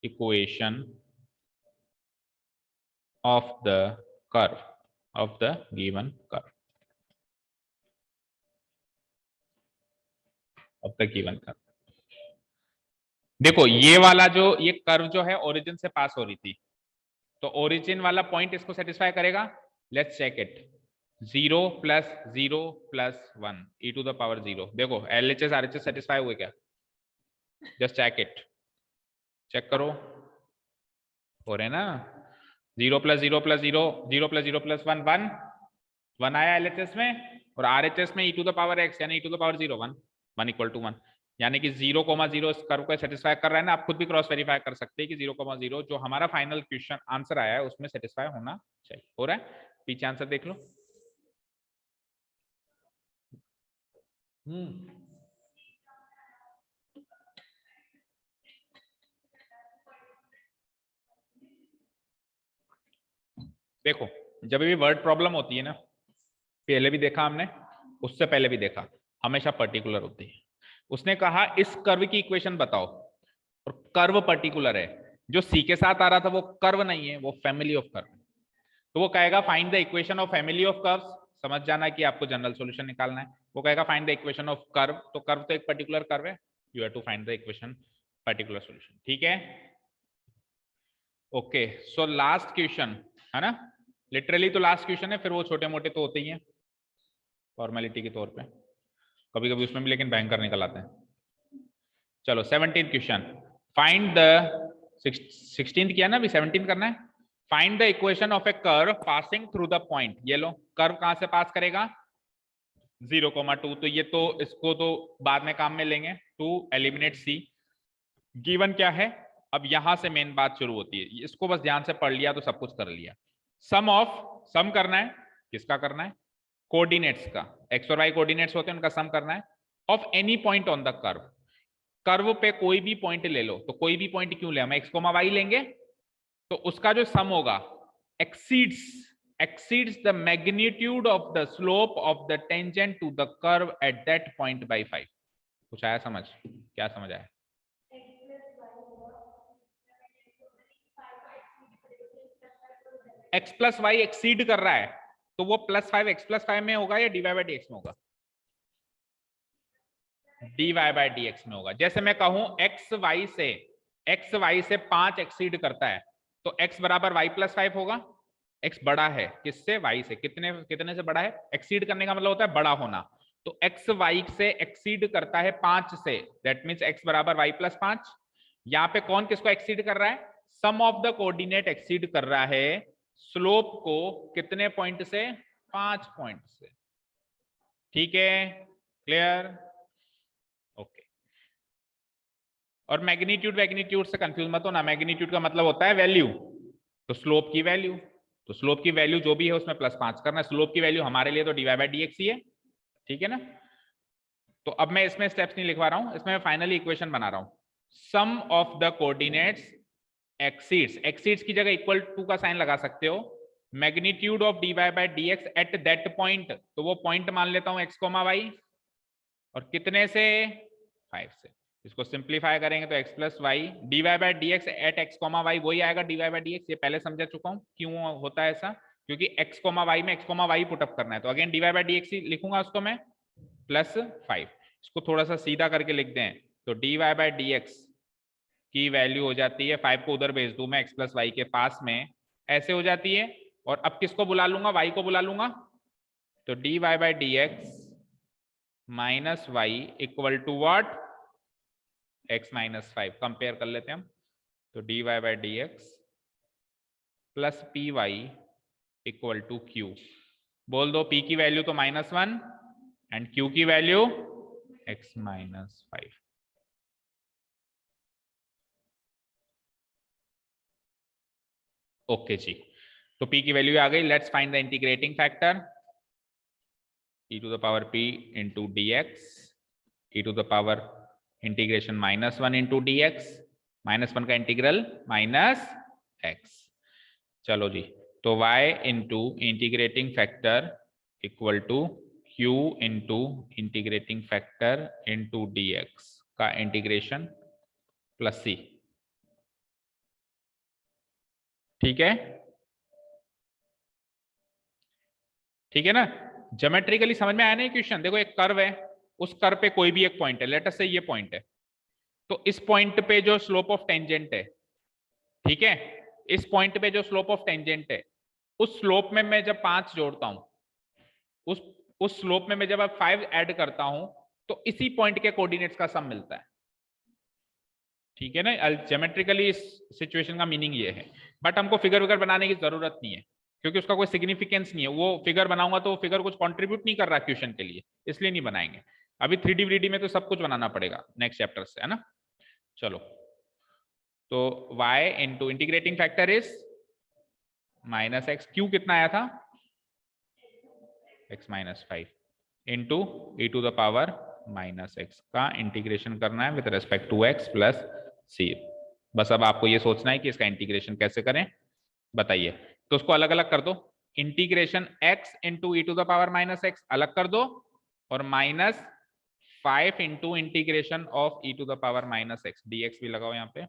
equation of the curve, of the given curve, of the given curve। देखो ये वाला जो ये curve जो है origin से पास हो रही थी, तो ओरिजिन वाला पॉइंट इसको सेटिस्फाई करेगा, let's check it, 0 plus 0 plus 1 e to the power 0, देखो LHS RHS सेटिस्फाई हुए क्या, जस्ट चेक इट, चेक करो, हो रहे ना, 0 plus 0 plus 0, 0 plus 0 plus 1 1 1 आया LHS में, और RHS में e to the power x यानी e to the power 0 1 1 equal to 1, यानी कि 0,0 इस कर्व को सेटिस्फाई कर रहा है ना। आप खुद भी क्रॉस वेरीफाई कर सकते हैं कि 0,0 जो हमारा फाइनल क्वेश्चन आंसर आया है उसमें सेटिस्फाई होना चाहिए। हो रहा है, पीछे आंसर देख लो। देखो जब भी वर्ड प्रॉब्लम होती है ना, पहले भी देखा हमने, उससे पहले भी देखा, हमेशा पर्टिकुलर होती है। उसने कहा इस कर्व की इक्वेशन बताओ, और कर्व पर्टिकुलर है, जो सी के साथ आ रहा था वो कर्व नहीं है, वो फैमिली ऑफ कर्व, तो वो कहेगा find the equation of family of curves. समझ जाना कि आपको जनरल सॉल्यूशन निकालना है। वो कहेगा find the equation of curve, तो कर्व तो एक पर्टिकुलर कर्व है, you have to find the equation particular solution. ठीक है, ओके, सो लास्ट क्वेश्चन है ना, लिटरली तो लास्ट क्वेश्चन है, फिर वो छोटे मोटे तो होते ही हैं फॉर्मेलिटी के तौर पे, कभी कभी उसमें भी लेकिन भयंकर निकल आते हैं। चलो 17th question, find the 16th किया ना, अभी 17th करना है। Find the equation of A curve passing through the point, ये लो कर्व कहां से पास करेगा, 0,2, तो ये तो इसको तो बाद में काम में लेंगे, टू एलिमिनेट सी। गिवन क्या है, अब यहां से मेन बात शुरू होती है, इसको बस ध्यान से पढ़ लिया तो सब कुछ कर लिया। सम करना है, किसका करना है, कोऑर्डिनेट्स का, एक्स और वाई कोऑर्डिनेट्स होते हैं, उनका सम करना है of any point on the curve. Curve पे कोई भी पॉइंट ले लो, तो कोई भी पॉइंट क्यों ले, हम एक्स कोमा वाई लेंगे, तो उसका जो सम होगा exceeds the magnitude of the slope of the tangent to the curve at that point by 5। कुछ आया समझ, क्या समझ आया? x प्लस वाई एक्सीड कर रहा है, तो वो +5 x + 5 में होगा या dy बाई dx में होगा? dy बाई dx में होगा। जैसे मैं कहूं x y से 5 एक्सीड करता है, तो x बराबर y + 5 होगा। x बड़ा है किससे? y से। कितने से बड़ा है? एक्सीड करने का मतलब होता है बड़ा होना। तो x y से एक्सीड करता है 5 से, दैट मीन्स x बराबर y + 5। यहाँ पे कौन किसको एक्सीड कर रहा है? सम ऑफ द कोऑर्डिनेट एक्सीड कर रहा है स्लोप को कितने पॉइंट से? 5 पॉइंट से। ठीक है, क्लियर? ओके। और मैग्नीट्यूड से कंफ्यूज मत हो ना, मैग्नीट्यूड का मतलब होता है वैल्यू, तो स्लोप की वैल्यू, तो स्लोप की वैल्यू जो भी है उसमें +5 करना है। स्लोप की वैल्यू हमारे लिए तो dy बाई dx ही है, ठीक है ना। तो अब मैं इसमें स्टेप्स नहीं लिखवा रहा हूं, इसमें मैं फाइनली इक्वेशन बना रहा हूं। सम ऑफ द कोऑर्डिनेट्स एक्सीड्स की जगह इक्वल टू का साइन लगा सकते हो, magnitude of dy by dx at that point, तो वो पॉइंट मान लेता हूं x, y, और कितने से? 5 से। इसको सिंप्लीफाई करेंगे तो x + y dy by dx at x, y वही आएगा dy बाई dx। ये पहले समझा चुका हूं क्यों होता है ऐसा, क्योंकि x, y में x, y पुटअप करना है, तो अगेन dy बाई dx ही लिखूंगा उसको मैं +5। इसको थोड़ा सा सीधा करके लिख दें तो dy बाई dx की वैल्यू हो जाती है, 5 को उधर भेज दूं मैं x + y के पास में, ऐसे हो जाती है। और अब किसको बुला लूंगा? y को बुला लूंगा, तो dy by dx minus y equal to what? x - 5। Compare कर लेते हैं हम, तो dy by dx plus p y equal to q। बोल दो p की वैल्यू तो -1 एंड q की वैल्यू x - 5। ओके जी, तो p की वैल्यू आ गई। Let's find the integrating factor, e to the power p into dx, e to the power integration -1 into dx, -1 का इंटीग्रल -x। चलो जी, तो y into integrating factor equal to q into integrating factor into dx का integration plus c। ठीक है, ठीक है ना। ज्योमेट्रिकली समझ में आया ना क्वेश्चन? देखो एक कर्व है, उस कर्व पे कोई भी एक पॉइंट है, लेट अस से ये पॉइंट है, तो इस पॉइंट पे जो स्लोप ऑफ टेंजेंट है, ठीक है, इस पॉइंट पे जो स्लोप ऑफ टेंजेंट है, उस स्लोप में मैं जब 5 जोड़ता हूं, उस स्लोप में मैं जब अब 5 ऐड करता हूं, तो इसी पॉइंट के कोऑर्डिनेट्स का सम मिलता है। ठीक है ना, ज्योमेट्रिकली इस सिचुएशन का मीनिंग ये है। बट हमको फिगर बनाने की जरूरत नहीं है, क्योंकि उसका कोई सिग्निफिकेंस नहीं है। वो फिगर बनाऊंगा तो फिगर कुछ कंट्रीब्यूट नहीं कर रहा क्वेश्चन के लिए, इसलिए नहीं बनाएंगे। अभी 3D व्रीडी में तो सब कुछ बनाना पड़ेगा नेक्स्ट चैप्टर से, है ना। चलो, तो y into integrating factor is -x, q कितना आया था? x - 5 into e to the power -x का इंटीग्रेशन करना है with respect to x plus c। बस अब आपको ये सोचना है कि इसका इंटीग्रेशन कैसे करें, बताइए। तो उसको अलग अलग कर दो, integration x into e to the power -x अलग कर दो, और -5 into integration of e to the power -x dx भी लगाओ यहाँ पे,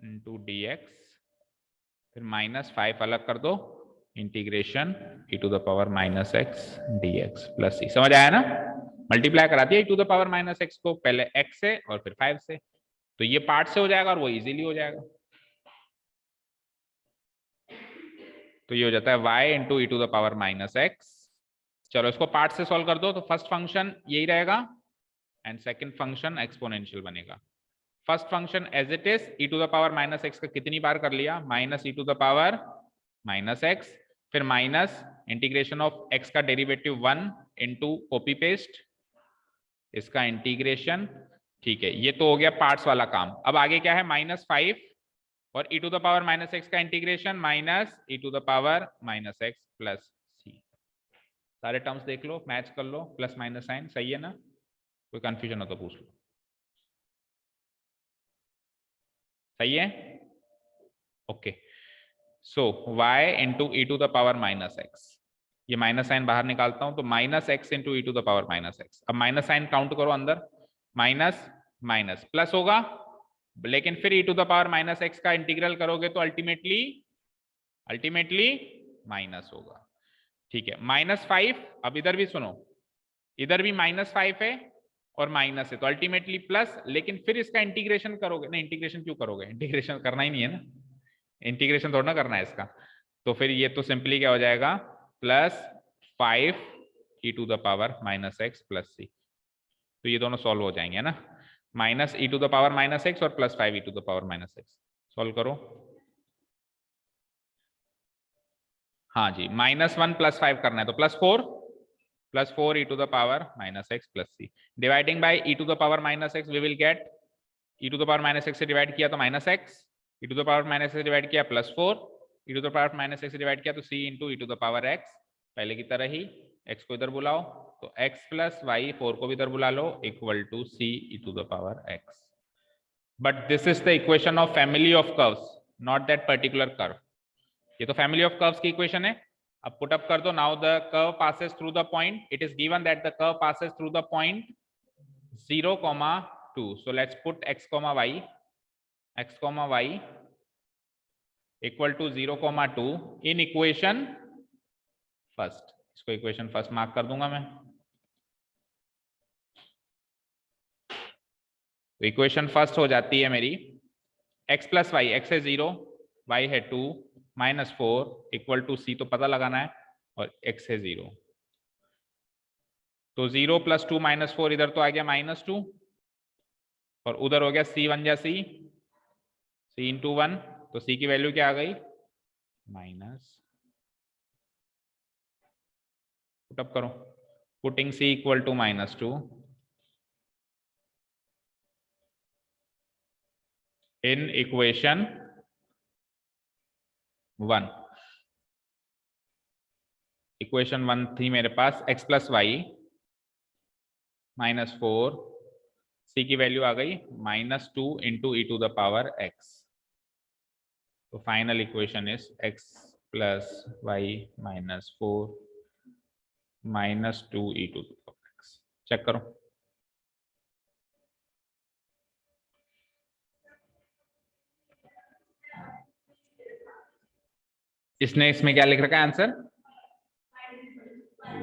इंटू dx, फिर -5 अलग कर दो, integration e to the power -x dx plus c। समझ आया ना? मल्टीप्लाई करा दिया e to the power -x को, पहले x से और फिर 5 से, तो ये पार्ट से हो जाएगा और वो इजीली हो जाएगा। तो ये हो जाता है y into e to the power -x। चलो इसको पार्ट से सॉल्व कर दो, तो फर्स्ट फंक्शन यही रहेगा एंड सेकंड फंक्शन एक्सपोनेंशियल बनेगा। First function as it is, e to the power -x का कितनी बार कर लिया? -e to the power -x, फिर माइनस इंटीग्रेशन ऑफ x का डेरिवेटिव 1 इंटू कॉपी पेस्ट इसका इंटीग्रेशन। ठीक है, ये तो हो गया पार्ट्स वाला काम। अब आगे क्या है? -5 और e to the power minus x का integration minus e to the power minus x plus c. सारे टर्म्स देख लो, मैच कर लो, प्लस माइनस साइन सही है ना? कोई कंफ्यूजन हो तो पूछ लो। सही है? Okay. So y into e to the power minus x, ये माइनस साइन बाहर निकालता हूं तो minus x into e to the power minus x. अब माइनस साइन काउंट करो अंदर, माइनस माइनस प्लस होगा, लेकिन फिर e to the power minus x का इंटीग्रल करोगे तो अल्टीमेटली माइनस होगा। ठीक है, -5। अब इधर भी सुनो, इधर भी -5 है और माइनस है तो अल्टीमेटली प्लस, लेकिन फिर इसका इंटीग्रेशन करोगे, नहीं इंटीग्रेशन क्यों करोगे, इंटीग्रेशन करना ही नहीं है ना, इंटीग्रेशन थोड़ा ना करना है इसका, तो फिर ये तो सिंपली क्या हो जाएगा, +5 e to the power minus x plus c. तो ये दोनों सॉल्व हो जाएंगे ना, minus e to the power minus x और +5 e to the power minus x. Solve करो। हाँ जी, -1 +5 करना है तो +4 e to the power minus x plus c. Dividing by e to the power minus x we will get, e to the power minus x से divide किया तो minus x, e to the power minus x से divide किया +4, e to the power minus x से divide किया तो c into e to the power x, पहले की तरह ही एक्स को इधर बुलाओ तो एक्स प्लस वाई, 4 को भी इधर बुला लो, equal to c e to the power x. But this is the equation of family of curves, not that particular curve. ये तो फैमिली ऑफ कर्व्स की इक्वेशन है। अब पुट अप कर दो। Now the curve passes through the point, it is given that the curve passes through the point 0, 2। So let's put x, y equal to 0, 2 in equation first. इसको equation first mark कर दूंगा मैं। तो equation first हो जाती है मेरी x plus Y, x है 0, y है 2, -4 इक्वल टू c तो पता लगाना है, और x है 0। तो 0 + 2 -4 इधर तो आ गया -2, और उधर हो गया c 1 जा c, c इंटू 1, तो c की वैल्यू क्या आ गई, माइनस। पुटअप करो, putting c equal to -2 in equation 1। Equation 1 थी मेरे पास x प्लस वाई -4, c की वैल्यू आ गई -2 into e to the power x। तो final equation is x plus y -4 -2 e to the power x। Check करो। इसने इसमें क्या लिख रखा है आंसर,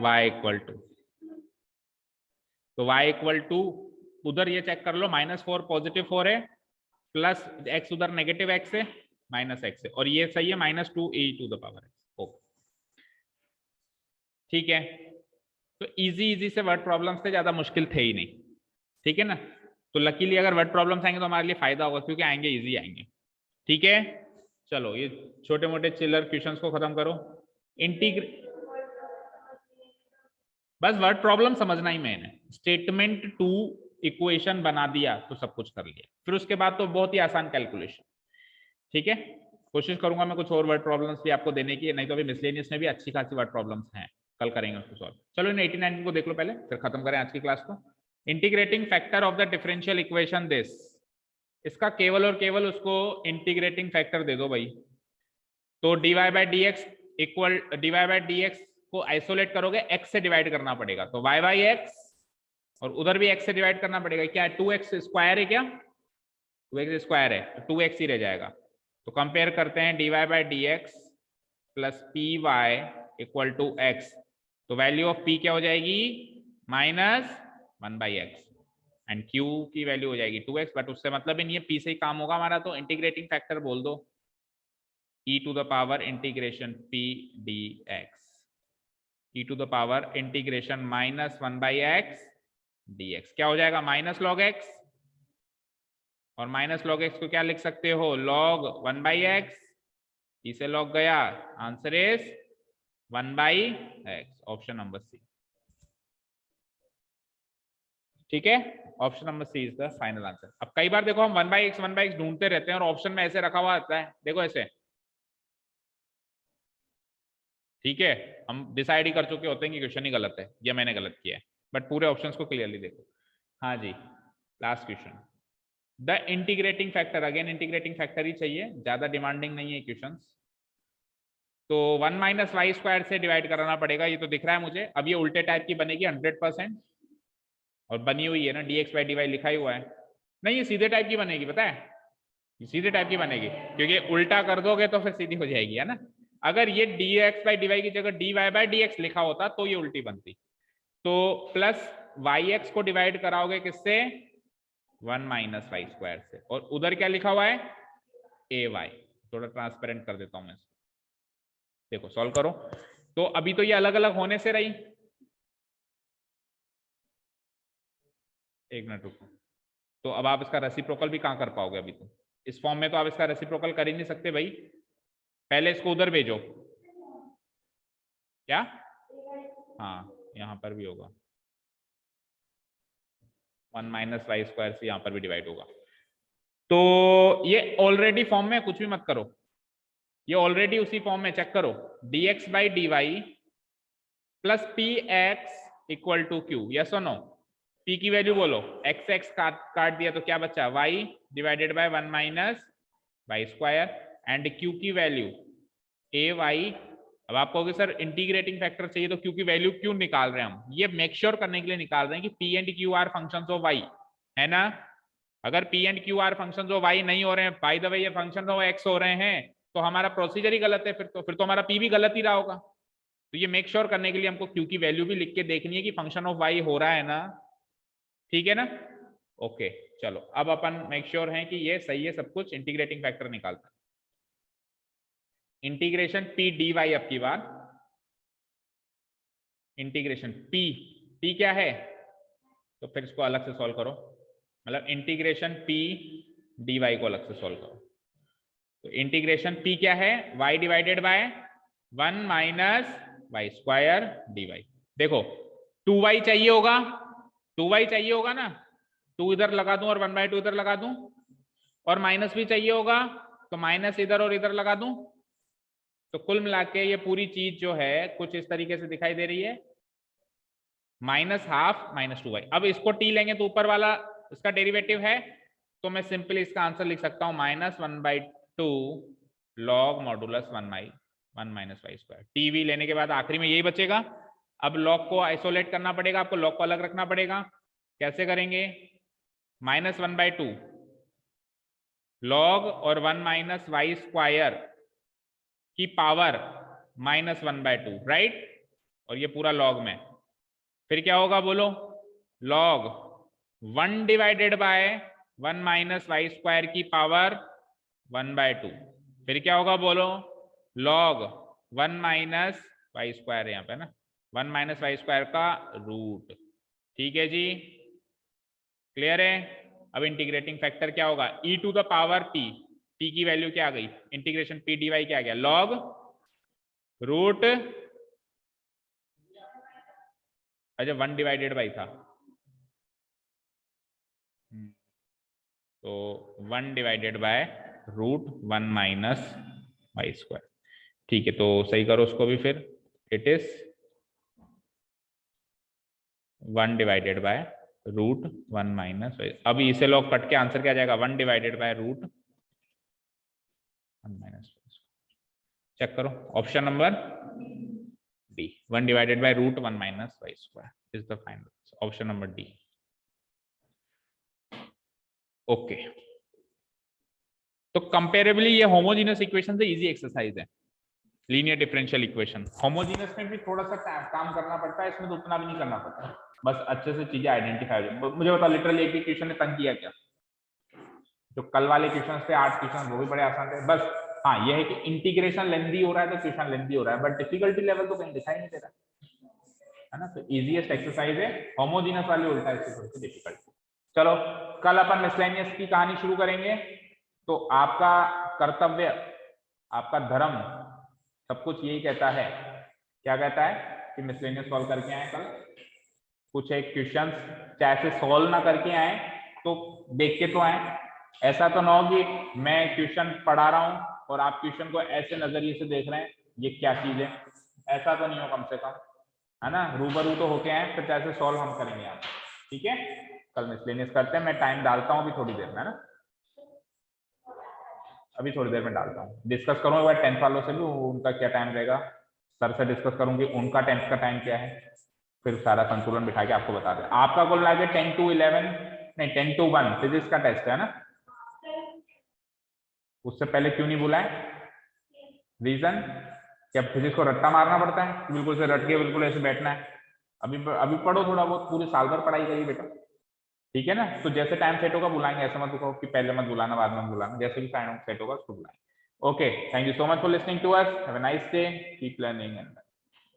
y इक्वल टू, तो y इक्वल टू उधर ये चेक कर लो, -4 पॉजिटिव 4 है, प्लस x उधर नेगेटिव x है, -x है, और ये सही है -2 e to the power x। Okay ठीक है, तो इजी से वर्ड प्रॉब्लम्स थे, ज्यादा मुश्किल थे ही नहीं। ठीक है ना, तो लकीली अगर वर्ड प्रॉब्लम्स आएंगे तो हमारे लिए फायदा होगा, क्योंकि आएंगे इजी आएंगे। ठीक है, चलो ये छोटे मोटे चिल्लर क्वेश्चंस को खत्म करो। बस वर्ड प्रॉब्लम समझना ही मेन है, स्टेटमेंट टू इक्वेशन बना दिया तो सब कुछ कर लिया, फिर उसके बाद तो बहुत ही आसान कैलकुलेशन। ठीक है, कोशिश करूंगा मैं कुछ और वर्ड प्रॉब्लम्स भी आपको देने की, नहीं तो अभी मिसलेनियस में भी अच्छी खासी वर्ड प्रॉब्लम्स हैं, कल करेंगे उसको सॉल्व। चलो इन 89 को देख लो पहले, फिर खत्म करें आज की क्लास को। Integrating factor of the differential equation this, इसका केवल और केवल उसको इंटीग्रेटिंग फैक्टर दे दो भाई। तो dy/dx इक्वल dy/dx को आइसोलेट करोगे, x से डिवाइड करना पड़ेगा, तो y/x, और उधर भी x से डिवाइड करना पड़ेगा। क्या 2x स्क्वायर है, क्या 2x स्क्वायर है, तो 2x ही रह जाएगा। तो कंपेयर करते हैं dy/dx plus py equal to x, तो वैल्यू ऑफ p क्या हो जाएगी, -1/x, एंड q की वैल्यू हो जाएगी 2x, बट उससे मतलब ही नहीं है, p से ही काम होगा हमारा, तो इंटीग्रेटिंग फैक्टर बोल दो e to the power integration p dx, e to the power integration -1/x dx, क्या हो जाएगा, -log x, और -log x को क्या लिख सकते हो, log 1/x, इसे log गया, answer is 1/x, option number C. ठीक है, option number C is the final answer. अब कई बार देखो हम 1/x ढूंढते रहते हैं और ऑप्शन में ऐसे रखा हुआ आता है, देखो ऐसे, ठीक है, हम डिसाइड ही कर चुके होते हैं कि क्वेश्चन ही गलत है या मैंने गलत किया है, बट पूरे ऑप्शंस को क्लियरली देखो। हाँ जी, last question, the integrating factor, again integrating factor ही चाहिए, ज्यादा डिमांडिंग नहीं है क्वेश्चन। तो 1 माइनस वाई स्क्वायर से डिवाइड कराना पड़ेगा, ये तो दिख रहा है मुझे। अब ये उल्टे टाइप की बनेगी 100%, और बनी हुई है ना, dx बाई dy लिखा ही हुआ है। नहीं, ये सीधे टाइप की बनेगी, पता है, ये सीधे टाइप की बनेगी, क्योंकि उल्टा कर दोगे तो फिर सीधी हो जाएगी, है ना। अगर ये dx बाई dy की जगह dy बाई dx लिखा होता तो ये उल्टी बनती। तो प्लस yx को डिवाइड कराओगे किससे, 1 माइनस वाई स्क्वायर से, और उधर क्या लिखा हुआ है, ay। थोड़ा ट्रांसपेरेंट कर देता हूं मैं इसको, देखो सॉल्व करो। तो अभी तो ये अलग अलग होने से रही, एक मिनट रुको, तो अब आप इसका रेसिप्रोकल भी कहां कर पाओगे, अभी तो इस फॉर्म में तो आप इसका रेसिप्रोकल कर ही नहीं सकते भाई, पहले इसको उधर भेजो, क्या, हाँ यहां पर भी होगा, 1 माइनस वाई स्क्वायर से यहां पर भी डिवाइड होगा। तो ये ऑलरेडी फॉर्म में, कुछ भी मत करो, ये ऑलरेडी उसी फॉर्म में, चेक करो, dx by dy plus p x equal to q, yes और नो। p की वैल्यू बोलो, x काट दिया तो क्या बचा, y divided by 1 minus y square, and q की वैल्यू ay। अब आप कहोगे सर इंटीग्रेटिंग फैक्टर चाहिए तो q की वैल्यू क्यों निकाल रहे हैं हम, ये मेक श्योर करने के लिए निकाल रहे हैं कि p and q are functions of y, है ना। अगर p and q are functions of y नहीं हो रहे हैं, बाय द वे ये फंक्शन ऑफ x हो रहे हैं, तो हमारा प्रोसीजर ही गलत है, फिर तो हमारा p भी गलत ही रहा होगा। तो ये मेक श्योर करने के लिए हमको q की वैल्यू भी लिख के देखनी है कि फंक्शन ऑफ y हो रहा है ना, ठीक है ना। ओके चलो, अब अपन मेक श्योर हैं कि ये सही है सब कुछ, इंटीग्रेटिंग फैक्टर निकालता, इंटीग्रेशन p dy, अब की बार इंटीग्रेशन p क्या है, तो फिर इसको अलग से सॉल्व करो, मतलब इंटीग्रेशन p dy को अलग से सॉल्व करो। तो इंटीग्रेशन p क्या है, y divided by 1 minus y square dy। देखो 2y चाहिए होगा, 2y चाहिए होगा ना, 2 इधर लगा दूं और 1/2 इधर लगा दूं, और माइनस भी चाहिए होगा तो माइनस इधर और इधर लगा दूं। तो कुल मिला के ये पूरी चीज जो है कुछ इस तरीके से दिखाई दे रही है, माइनस हाफ माइनस 2y। अब इसको t लेंगे तो ऊपर वाला इसका डेरिवेटिव है, तो मैं सिंपली इसका आंसर लिख सकता हूं -1/2 log modulus 1 minus y square. टीवी लेने के बाद आखिरी में यही बचेगा। अब लॉग को आइसोलेट करना पड़ेगा, आपको लॉग को अलग रखना पड़ेगा। कैसे करेंगे, -1/2 लॉग और 1 माइनस वाई स्क्वायर की पावर -1/2, राइट, और ये पूरा लॉग में, फिर क्या होगा बोलो, log 1 divided by 1 minus y square की पावर 1/2, फिर क्या होगा बोलो, लॉग 1 माइनस वाई स्क्वायर, यहाँ पे ना 1 माइनस वाई स्क्वायर का रूट। ठीक है जी, क्लियर है। अब इंटीग्रेटिंग फैक्टर क्या होगा, e to the power p, p की वैल्यू क्या आ गई, इंटीग्रेशन p dy क्या आ गया, लॉग रूट, अच्छा 1 डिवाइडेड बाई था, तो 1 divided by root 1 minus y square. ठीक है, तो सही करो उसको भी, फिर it is 1 divided by root 1 minus y. अब इसे लॉग कट के आंसर क्या जाएगा, 1 divided by root 1 minus, check करो option number D, 1 divided by root 1 minus y square is the final option number D. Okay, तो comparably ये homogeneous equation से easy exercise है, लीनियर डिफरेंशियल इक्वेशन। होमोजेनियस में भी थोड़ा सा काम करना पड़ता है, इसमें तो उतना भी नहीं करना पड़ता, बस अच्छे से चीजें आइडेंटिफाई हो जाए। मुझे बता, लिटरली एक ही क्वेश्चन ने तंग किया क्या, जो कल वाले क्वेश्चन थे 8 क्वेश्चन वो भी बड़े आसान थे, बस हाँ ये है कि इंटीग्रेशन लेंथी हो रहा है तो क्वेश्चन लेंथी हो रहा है, बट डिफिकल्टी लेवल तो कहीं दिखाई नहीं दे रहा है ना। तो इजीएस्ट एक्सरसाइज है, होमोजेनियस वाली उल्टा है, इससे थोड़ी सी डिफिकल्ट। चलो कल अपन मिसलेनियस की कहानी शुरू करेंगे। तो आपका कर्तव्य, आपका धर्म, सब कुछ यही कहता है, क्या कहता है कि मिसलेनियस सॉल्व करके आए कल। कुछ एक क्वेश्चन चाहे से सॉल्व ना करके आए तो देख के तो आए। ऐसा तो ना हो कि मैं क्वेश्चन पढ़ा रहा हूं और आप क्वेश्चन को ऐसे नजरिए से देख रहे हैं ये क्या चीज है, ऐसा तो नहीं हो कम से कम, है ना। रूबरू तो होके आए, फिर चाहे से सॉल्व हम करेंगे आप, ठीक है। कल मिसलेनियस करते हैं, मैं टाइम डालता हूँ अभी थोड़ी देर में, है ना, अभी थोड़ी देर में डालता हूँ। डिस्कस करूंगा 10th वालों से भी, उनका क्या टाइम रहेगा, सर से डिस्कस करूंगी उनका 10th का टाइम क्या है, फिर सारा संतुलन बिठा के आपको बता दें। आपका कुल मिला के 10 to 11 नहीं 10 to 1 फिजिक्स का टेस्ट है ना, उससे पहले क्यों नहीं बुलाए, रीजन क्या फिजिक्स को रट्टा मारना पड़ता है, बिल्कुल से रट के बिल्कुल ऐसे बैठना है। अभी पढ़ो थोड़ा बहुत, पूरे साल भर पढ़ाई करिए बेटा, ठीक है ना। तो जैसे टाइम सेट होगा बुलाएंगे, ऐसा मत कहो कि पहले मत बुलाना बाद में बुलाना, जैसे भी टाइम सेट होगा उसको बुलाएंगे। Okay, thank you so much for listening to us, have a nice day, keep learning and